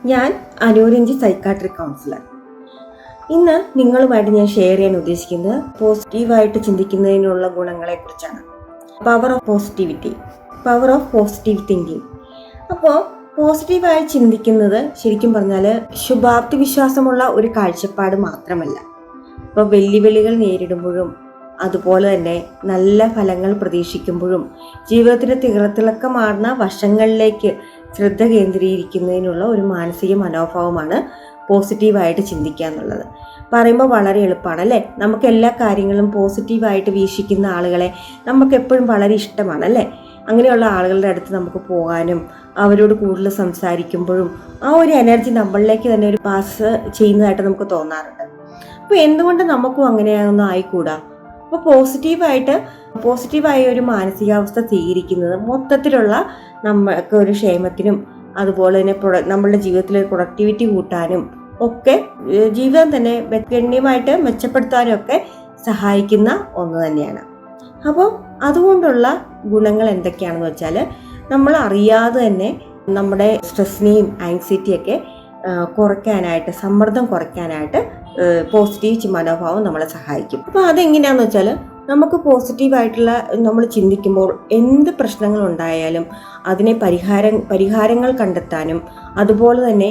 ഞാൻ അനൂരഞ്ജി psychiatric councillor. ഇന്ന് നിങ്ങളുമായിട്ട് ഞാൻ ഷെയർ ചെയ്യാൻ ഉദ്ദേശിക്കുന്നത് പോസിറ്റീവായിട്ട് ചിന്തിക്കുന്നതിനുള്ള ഗുണങ്ങളെക്കുറിച്ചാണ്. Power of positivity, power of positive thinking. അപ്പോൾ പോസിറ്റീവായി ചിന്തിക്കുന്നത് ശരിക്കും പറഞ്ഞാൽ ശുഭാപ്തി വിശ്വാസമുള്ള ഒരു കാഴ്ചപ്പാട് മാത്രമല്ല. ഇപ്പോൾ വെല്ലുവിളികൾ നേരിടുമ്പോഴും അതുപോലെ തന്നെ നല്ല ഫലങ്ങൾ പ്രതീക്ഷിക്കുമ്പോഴും ജീവിതത്തിൻ്റെ തിളക്കമാർന്ന വശങ്ങളിലേക്ക് ശ്രദ്ധ കേന്ദ്രീകരിക്കുന്നതിനുള്ള ഒരു മാനസിക മനോഭാവമാണ് പോസിറ്റീവായിട്ട് ചിന്തിക്കുക എന്നുള്ളത്. പറയുമ്പോൾ വളരെ എളുപ്പമാണ് അല്ലേ? നമുക്ക് എല്ലാ കാര്യങ്ങളും പോസിറ്റീവായിട്ട് വീക്ഷിക്കുന്ന ആളുകളെ നമുക്ക് എപ്പോഴും വളരെ ഇഷ്ടമാണ് അല്ലേ? അങ്ങനെയുള്ള ആളുകളുടെ അടുത്ത് നമുക്ക് പോകാനും അവരോട് കൂടുതൽ സംസാരിക്കുമ്പോഴും ആ ഒരു എനർജി നമ്മളിലേക്ക് തന്നെ ഒരു പാസ് ചെയ്യുന്നതായിട്ട് നമുക്ക് തോന്നാറുണ്ട്. അപ്പോൾ എന്തുകൊണ്ട് നമുക്കും അങ്ങനെയൊന്നും ആയിക്കൂടാ? അപ്പോൾ പോസിറ്റീവായ ഒരു മാനസികാവസ്ഥ സ്വീകരിക്കുന്നത് മൊത്തത്തിലുള്ള നമ്മൾക്ക് ഒരു ക്ഷേമത്തിനും അതുപോലെ തന്നെ നമ്മളുടെ ജീവിതത്തിലെ പ്രൊഡക്ടിവിറ്റി കൂട്ടാനും ഒക്കെ ജീവിതം തന്നെ ഗണ്യമായിട്ട് മെച്ചപ്പെടുത്താനും ഒക്കെ സഹായിക്കുന്ന ഒന്ന് തന്നെയാണ്. അപ്പോൾ അതുകൊണ്ടുള്ള ഗുണങ്ങൾ എന്തൊക്കെയാണെന്ന് വെച്ചാൽ, നമ്മൾ അറിയാതെ തന്നെ നമ്മുടെ സ്ട്രെസ്സിനെയും ആങ്സൈറ്റിയൊക്കെ കുറയ്ക്കാനായിട്ട്, സമ്മർദ്ദം കുറയ്ക്കാനായിട്ട് പോസിറ്റീവ് മനോഭാവം നമ്മളെ സഹായിക്കും. അപ്പോൾ അതെങ്ങനെയാണെന്ന് വെച്ചാൽ, നമുക്ക് പോസിറ്റീവായിട്ടുള്ള നമ്മൾ ചിന്തിക്കുമ്പോൾ എന്ത് പ്രശ്നങ്ങൾ ഉണ്ടായാലും അതിനെ പരിഹാരങ്ങൾ കണ്ടെത്താനും അതുപോലെ തന്നെ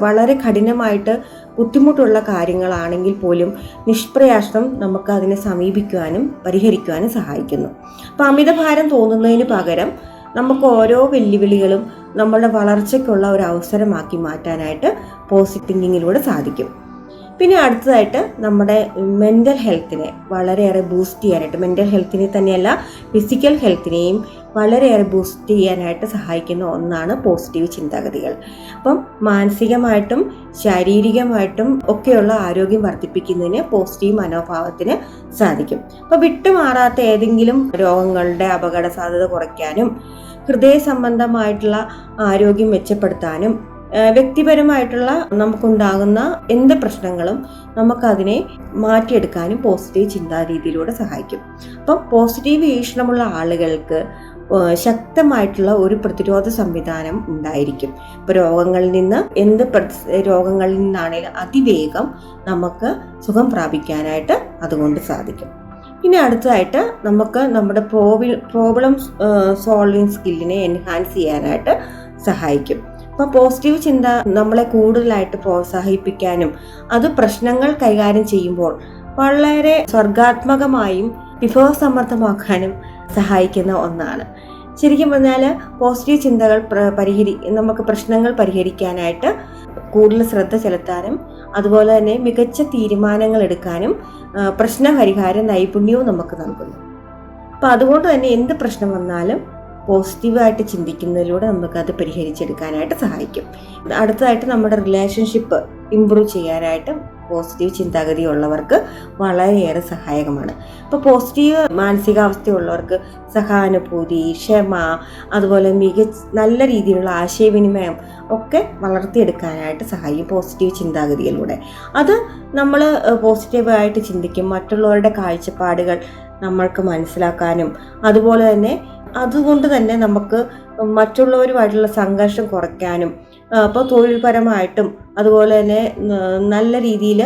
വളരെ കഠിനമായിട്ട് ബുദ്ധിമുട്ടുള്ള കാര്യങ്ങളാണെങ്കിൽ പോലും നിഷ്പ്രയാസം നമുക്ക് അതിനെ സമീപിക്കുവാനും പരിഹരിക്കുവാനും സഹായിക്കുന്നു. അപ്പോൾ അമിതഭാരം തോന്നുന്നതിന് പകരം നമുക്ക് ഓരോ വെല്ലുവിളികളും നമ്മളുടെ വളർച്ചയ്ക്കുള്ള ഒരു അവസരമാക്കി മാറ്റാനായിട്ട് പോസിറ്റീവ് തിങ്കിങ്ങിലൂടെ സാധിക്കും. പിന്നെ അടുത്തതായിട്ട് നമ്മുടെ മെൻ്റൽ ഹെൽത്തിനെ വളരെയേറെ ബൂസ്റ്റ് ചെയ്യാനായിട്ട്, മെൻ്റൽ ഹെൽത്തിനെ തന്നെയല്ല ഫിസിക്കൽ ഹെൽത്തിനെയും വളരെയേറെ ബൂസ്റ്റ് ചെയ്യാനായിട്ട് സഹായിക്കുന്ന ഒന്നാണ് പോസിറ്റീവ് ചിന്താഗതികൾ. അപ്പം മാനസികമായിട്ടും ശാരീരികമായിട്ടും ഒക്കെയുള്ള ആരോഗ്യം വർദ്ധിപ്പിക്കുന്നതിന് പോസിറ്റീവ് മനോഭാവത്തിന് സാധിക്കും. അപ്പോൾ വിട്ടുമാറാത്ത ഏതെങ്കിലും രോഗങ്ങളുടെ അപകട സാധ്യത കുറയ്ക്കാനും ഹൃദയ സംബന്ധമായിട്ടുള്ള ആരോഗ്യം മെച്ചപ്പെടുത്താനും വ്യക്തിപരമായിട്ടുള്ള നമുക്കുണ്ടാകുന്ന എന്ത് പ്രശ്നങ്ങളും നമുക്കതിനെ മാറ്റിയെടുക്കാനും പോസിറ്റീവ് ചിന്താരീതിയിലൂടെ സഹായിക്കും. അപ്പം പോസിറ്റീവ് വീക്ഷണമുള്ള ആളുകൾക്ക് ശക്തമായിട്ടുള്ള ഒരു പ്രതിരോധ സംവിധാനം ഉണ്ടായിരിക്കും. ഇപ്പോൾ രോഗങ്ങളിൽ നിന്നാണെങ്കിലും അതിവേഗം നമുക്ക് സുഖം പ്രാപിക്കാനായിട്ട് അതുകൊണ്ട് സാധിക്കും. പിന്നെ അടുത്തതായിട്ട് നമുക്ക് നമ്മുടെ പ്രോബ്ലം സോൾവിങ് സ്കില്ലിനെ എൻഹാൻസ് ചെയ്യാനായിട്ട് സഹായിക്കും. അപ്പോൾ പോസിറ്റീവ് ചിന്ത നമ്മളെ കൂടുതലായിട്ട് പ്രോത്സാഹിപ്പിക്കാനും അത് പ്രശ്നങ്ങൾ കൈകാര്യം ചെയ്യുമ്പോൾ വളരെ സർഗാത്മകമായും വിഭവസമൃദ്ധമാക്കാനും സഹായിക്കുന്ന ഒന്നാണ്. ശരിക്കും പറഞ്ഞാൽ പോസിറ്റീവ് ചിന്തകൾ നമുക്ക് പ്രശ്നങ്ങൾ പരിഹരിക്കാനായിട്ട് കൂടുതൽ ശ്രദ്ധ ചെലുത്താനും അതുപോലെ തന്നെ മികച്ച തീരുമാനങ്ങൾ എടുക്കാനും പ്രശ്നപരിഹാര നൈപുണ്യവും നമുക്ക് നൽകുന്നു. അപ്പോൾ അതുകൊണ്ട് തന്നെ എന്ത് പ്രശ്നം വന്നാലും പോസിറ്റീവായിട്ട് ചിന്തിക്കുന്നതിലൂടെ നമുക്കത് പരിഹരിച്ചെടുക്കാനായിട്ട് സഹായിക്കും. അടുത്തതായിട്ട് നമ്മുടെ റിലേഷൻഷിപ്പ് ഇംപ്രൂവ് ചെയ്യാനായിട്ട് പോസിറ്റീവ് ചിന്താഗതി ഉള്ളവർക്ക് വളരെയേറെ സഹായകമാണ്. അപ്പോൾ പോസിറ്റീവ് മാനസികാവസ്ഥയുള്ളവർക്ക് സഹാനുഭൂതി, ക്ഷമ, അതുപോലെ നല്ല രീതിയിലുള്ള ആശയവിനിമയം ഒക്കെ വളർത്തിയെടുക്കാനായിട്ട് സഹായിക്കും പോസിറ്റീവ് ചിന്താഗതിയിലൂടെ. അത് നമ്മൾ പോസിറ്റീവായിട്ട് ചിന്തിക്കും, മറ്റുള്ളവരുടെ കാഴ്ചപ്പാടുകൾ നമ്മൾക്ക് മനസ്സിലാക്കാനും അതുകൊണ്ട് തന്നെ നമുക്ക് മറ്റുള്ളവരുമായിട്ടുള്ള സംഘർഷം കുറയ്ക്കാനും അപ്പോൾ തൊഴിൽപരമായിട്ടും അതുപോലെ തന്നെ നല്ല രീതിയിൽ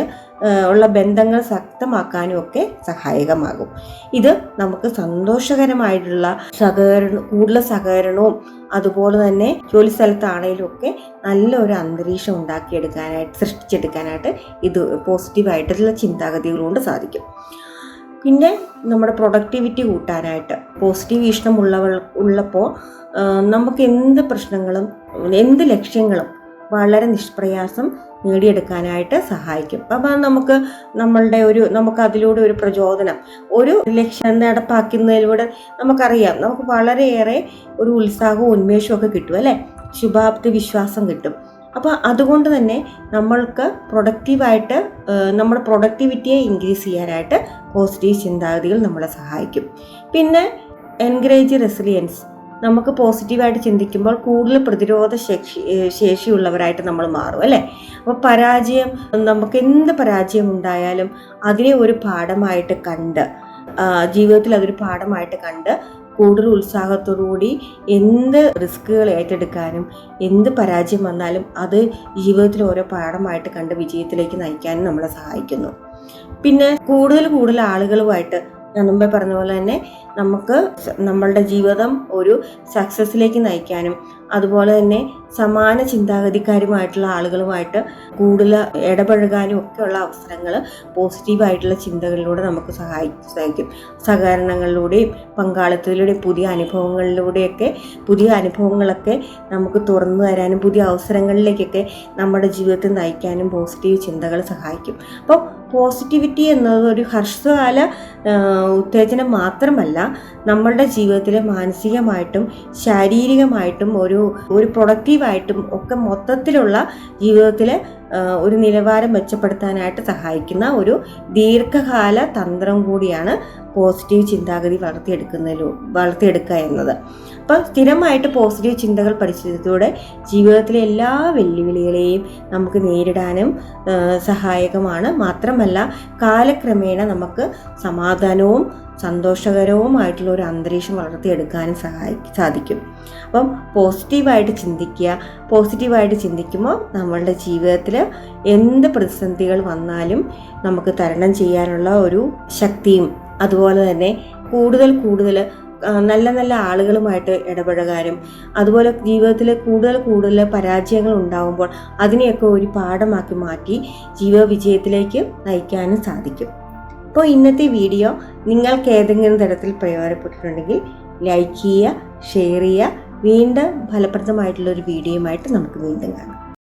ഉള്ള ബന്ധങ്ങൾ ശക്തമാക്കാനും ഒക്കെ സഹായകമാകും. ഇത് നമുക്ക് സന്തോഷകരമായിട്ടുള്ള കൂടുതൽ സഹകരണവും അതുപോലെ തന്നെ ജോലി സ്ഥലത്താണെങ്കിലും ഒക്കെ നല്ലൊരു അന്തരീക്ഷം സൃഷ്ടിച്ചെടുക്കാനായിട്ട് ഇത് പോസിറ്റീവായിട്ടുള്ള ചിന്താഗതികൾ കൊണ്ട് സാധിക്കും. പിന്നെ നമ്മുടെ പ്രൊഡക്ടിവിറ്റി കൂട്ടാനായിട്ട് പോസിറ്റീവ് വീക്ഷണം ഉള്ളപ്പോൾ നമുക്ക് എന്ത് പ്രശ്നങ്ങളും എന്ത് ലക്ഷ്യങ്ങളും വളരെ നിഷ്പ്രയാസം നേടിയെടുക്കാനായിട്ട് സഹായിക്കും. അപ്പം നമുക്ക് അതിലൂടെ ഒരു പ്രചോദനം, ഒരു ലക്ഷ്യം നടപ്പാക്കുന്നതിലൂടെ നമുക്കറിയാം, നമുക്ക് വളരെയേറെ ഒരു ഉത്സാഹവും ഉന്മേഷവും ഒക്കെ കിട്ടും അല്ലേ? ശുഭാപ്തി വിശ്വാസം കിട്ടും. അപ്പോൾ അതുകൊണ്ട് തന്നെ നമ്മൾക്ക് പ്രൊഡക്റ്റീവായിട്ട് നമ്മുടെ പ്രൊഡക്ടിവിറ്റിയെ ഇൻക്രീസ് ചെയ്യാനായിട്ട് പോസിറ്റീവ് ചിന്താഗതികൾ നമ്മളെ സഹായിക്കും. പിന്നെ എൻകറേജ് റെസിലിയൻസ്, നമുക്ക് പോസിറ്റീവായിട്ട് ചിന്തിക്കുമ്പോൾ കൂടുതൽ പ്രതിരോധ ശേഷിയുള്ളവരായിട്ട് നമ്മൾ മാറും അല്ലേ? അപ്പോൾ നമുക്ക് എന്ത് പരാജയം ഉണ്ടായാലും അതിനെ ഒരു പാഠമായിട്ട് കണ്ട് ജീവിതത്തിൽ അതൊരു പാഠമായിട്ട് കണ്ട് കൂടുതൽ ഉത്സാഹത്തോടുകൂടി എന്ത് റിസ്കുകൾ ഏറ്റെടുക്കാനും എന്ത് പരാജയം വന്നാലും അത് ജീവിതത്തിൽ ഓരോ പാഠമായിട്ട് കണ്ട് വിജയത്തിലേക്ക് നയിക്കാനും നമ്മളെ സഹായിക്കുന്നു. പിന്നെ കൂടുതൽ ആളുകളുമായിട്ട് ഞാൻ മുമ്പേ പറഞ്ഞ പോലെ തന്നെ നമുക്ക് നമ്മളുടെ ജീവിതം ഒരു സക്സസ്സിലേക്ക് നയിക്കാനും അതുപോലെ തന്നെ സമാന ചിന്താഗതിക്കാരുമായിട്ടുള്ള ആളുകളുമായിട്ട് കൂടുതൽ ഇടപഴകാനും ഒക്കെയുള്ള അവസരങ്ങൾ പോസിറ്റീവായിട്ടുള്ള ചിന്തകളിലൂടെ നമുക്ക് സഹായിക്കും. സഹകരണങ്ങളിലൂടെയും പങ്കാളിത്തത്തിലൂടെയും പുതിയ അനുഭവങ്ങളൊക്കെ നമുക്ക് തുറന്നു തരാനും പുതിയ അവസരങ്ങളിലേക്കൊക്കെ നമ്മുടെ ജീവിതത്തെ നയിക്കാനും പോസിറ്റീവ് ചിന്തകൾ സഹായിക്കും. അപ്പോൾ പോസിറ്റിവിറ്റി എന്നത് ഒരു ഹ്രസ്വകാല ഉത്തേജനം മാത്രമല്ല, നമ്മളുടെ ജീവിതത്തിലെ മാനസികമായിട്ടും ശാരീരികമായിട്ടും ഒരു പ്രൊഡക്റ്റീവായിട്ടും ഒക്കെ മൊത്തത്തിലുള്ള ജീവിതത്തിലെ ഒരു നിലവാരം മെച്ചപ്പെടുത്താനായിട്ട് സഹായിക്കുന്ന ഒരു ദീർഘകാല തന്ത്രം കൂടിയാണ് പോസിറ്റീവ് ചിന്താഗതി വളർത്തിയെടുക്കുക എന്നത്. അപ്പോൾ സ്ഥിരമായിട്ട് പോസിറ്റീവ് ചിന്തകൾ പരിശീലനത്തിലൂടെ ജീവിതത്തിലെ എല്ലാ വെല്ലുവിളികളെയും നമുക്ക് നേരിടാനും സഹായകമാണ്. മാത്രമല്ല കാലക്രമേണ നമുക്ക് സമാധാനവും സന്തോഷകരവുമായിട്ടുള്ള ഒരു അന്തരീക്ഷം വളർത്തിയെടുക്കാനും സാധിക്കും. അപ്പം പോസിറ്റീവായിട്ട് ചിന്തിക്കുമ്പോൾ നമ്മളുടെ ജീവിതത്തിൽ എന്ത് പ്രതിസന്ധികൾ വന്നാലും നമുക്ക് തരണം ചെയ്യാനുള്ള ഒരു ശക്തിയും അതുപോലെ തന്നെ കൂടുതൽ നല്ല ആളുകളുമായിട്ട് ഇടപഴകാനും അതുപോലെ ജീവിതത്തിൽ കൂടുതൽ പരാജയങ്ങൾ ഉണ്ടാകുമ്പോൾ അതിനെയൊക്കെ ഒരു പാഠമാക്കി മാറ്റി ജീവിത വിജയത്തിലേക്ക് നയിക്കാനും സാധിക്കും. അപ്പോൾ ഇന്നത്തെ വീഡിയോ നിങ്ങൾക്ക് ഏതെങ്കിലും തരത്തിൽ പ്രയോജനപ്പെട്ടിട്ടുണ്ടെങ്കിൽ ലൈക്ക് ചെയ്യുക, ഷെയർ ചെയ്യുക. വീണ്ടും ഫലപ്രദമായിട്ടുള്ളൊരു വീഡിയോയുമായിട്ട് നമുക്ക് വീണ്ടും കാണാം.